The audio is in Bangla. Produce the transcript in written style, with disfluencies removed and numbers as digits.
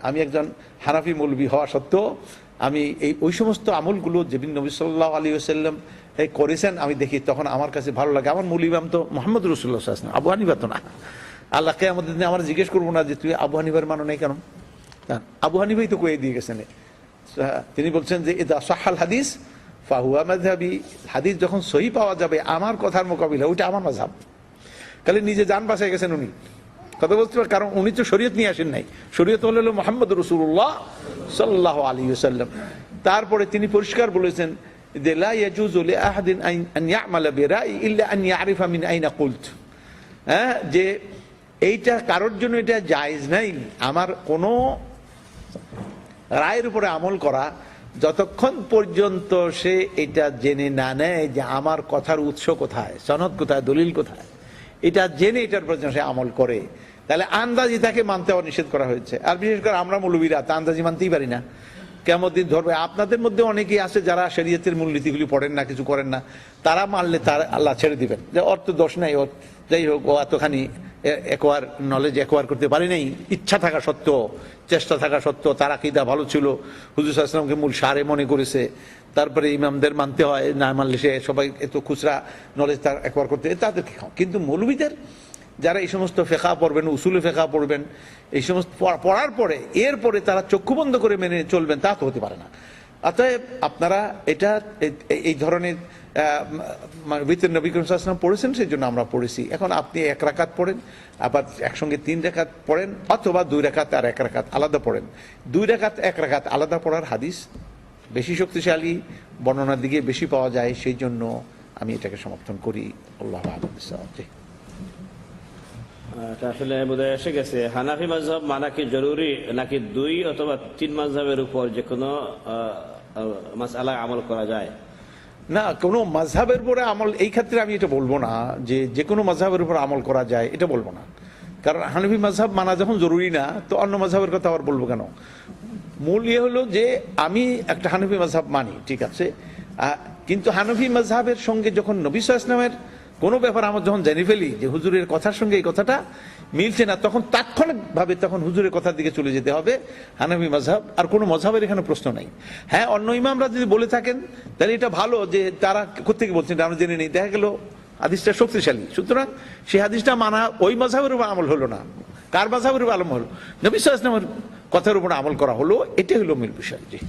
আমি একজন হানাফি মৌলবী হওয়া সত্ত্বেও আমি ওই সমস্ত আমলগুলো যেদিন নবী সাল্লাল্লাহু আলাইহি ওয়াসাল্লাম করেছেন আমি দেখি, তখন আমার কাছে ভালো লাগে। আমার মূল ইমাম তো মুহাম্মদ রাসূলুল্লাহ সাল্লাল্লাহু আলাইহি ওয়াসাল্লাম, আবু হানিফা তো না। আল্লাহ কিয়ামতের দিনে আমরা জিজ্ঞেস করবো না যে তুই আবু হানিফার মানো নাই কেন? আবু হানিফাই তো কয়ে দিয়ে গেছেন। তিনি বলছেন যে ইদা সাহাল হাদিস ফাহুয়া মাযহাবি, হাদিস যখন সহি পাওয়া যাবে আমার কথার মোকাবিলা, ওইটা আমার মাযহাব। খালি নিজে জান বাঁচায় গেছেন উনি, কথা বলতে পারেন, কারণ উনি তো শরীয়ত নিয়ে আসেন নাই। শরীয়ত হলো মুহাম্মদ রাসূলুল্লাহ সাল্লাল্লাহু আলাইহি ওয়াসাল্লাম। তারপরে তিনি পরিষ্কার বলেছেন যে লা ইয়াজুজু লিআহাদিন আন ইয়া'মালা বিরাই ইল্লা আন ইয়ারিফা মিন আইনা কুলত, যে এইটা কারোর জন্য এটা জায়েজ নাই আমার কোনো রায়ের উপরে আমল করা যতক্ষণ পর্যন্ত সে এটা জেনে না নেয় যে আমার কথার উৎস কোথায়, সনদ কোথায়, দলিল কোথায়, এটা জেনে এটার প্রয়োজন সে আমল করে। তাহলে আন্দাজি তাকে মানতে নিষেধ করা হয়েছে। আর বিশেষ করে আমরা মৌলবীরা তা আন্দাজি মানতেই পারি না, কেমন দিন ধরবে। আপনাদের মধ্যে অনেকেই আছে যারা শরীয়তের মূলনীতিগুলি পড়েন না, কিছু করেন না, তারা মানলে তার আল্লাহ ছেড়ে দিবেন, যে ওর তো দোষ নাই, ওর যাই হোক ও এতখানি একোয়ার নলেজ একোয়ার করতে পারি নাই, ইচ্ছা থাকা সত্ত্বেও, চেষ্টা থাকা সত্ত্বেও তার আকীদা ভালো ছিল, হুজুর সাল্লাল্লাহু আলাইহি ওয়াসাল্লামকে মূল সারে মনে করেছে। তারপরে ইমামদের মানতে হয়, না মানলে সে সবাই এত খুচরা নলেজ তার একবার করতে, তাদেরকে খাও। কিন্তু মৌলবীদের যারা এই সমস্ত ফেকা পড়বেন, উসুলে ফেকা পড়বেন, এই সমস্ত পড়ার পরে এরপরে তারা চক্ষু বন্ধ করে মেনে চলবেন, তা তো হতে পারে না। অতএব আপনারা এটা এই ধরনের বিতর নবী করিম সাল্লাল্লাহু আলাইহি ওয়াসাল্লাম পড়েছেন, সেই জন্য আমরা পড়েছি। এখন আপনি 1 রাকাত পড়েন, আবার একসঙ্গে 3 রাকাত পড়েন, অথবা 2 রাকাত আর 1 রাকাত আলাদা পড়েন। 2 রাকাত 1 রাকাত আলাদা পড়ার হাদিস বেশি শক্তিশালী, বর্ণনার দিকে বেশি পাওয়া যায়, সেই জন্য আমি এটাকে সমর্থন করি। আল্লাহু আ'লাম। এটা আসলে বোধহয় এসে গেছে, হানাফি মাযহাব মানা কি জরুরি নাকি 2 অথবা 3 মাযহাবের উপর যে কোনো মাসআলায় আমল করা যায়? না, কোনো মাযহাবের উপরে আমল, এই ক্ষেত্রে আমি এটা বলবো না যে কোনো মাযহাবের উপর আমল করা যায়, এটা বলবো না। কারণ হানাফি মাযহাব মানা যখন জরুরি না, তো অন্য মাযহাবের কথা আবার বলবো কেন? মূল হলো যে আমি একটা হানাফি মাযহাব মানি, ঠিক আছে, কিন্তু হানাফি মাযহাবের সঙ্গে যখন নবী সাল্লাল্লাহু আলাইহি ওয়াসাল্লামের কোনো ব্যাপার আমরা যখন জেনে ফেলি যে হুজুরের কথার সঙ্গে এই কথাটা মিলছে না, তখন তাৎক্ষণিকভাবে তখন হুজুরের কথার দিকে চলে যেতে হবে। হানাফি মাযহাব আর কোনো মাযহাবের এখানে প্রশ্ন নাই। হ্যাঁ, অন্য ইমামরা যদি বলে থাকেন তাহলে এটা ভালো যে তারা কোত্থেকে বলছেন আমরা জেনে নেই, দেখা গেল হাদিসটা শক্তিশালী, সুতরাং সেই হাদিসটা মানা ওই মাযহাবের উপর আমল হলো না, কার মাযহাবের উপর আমল হলো? নবী সাল্লাল্লাহু আলাইহি ওয়াসাল্লামের কথার উপর আমল করা হলো, এটাই হলো মূল বিষয়। জি।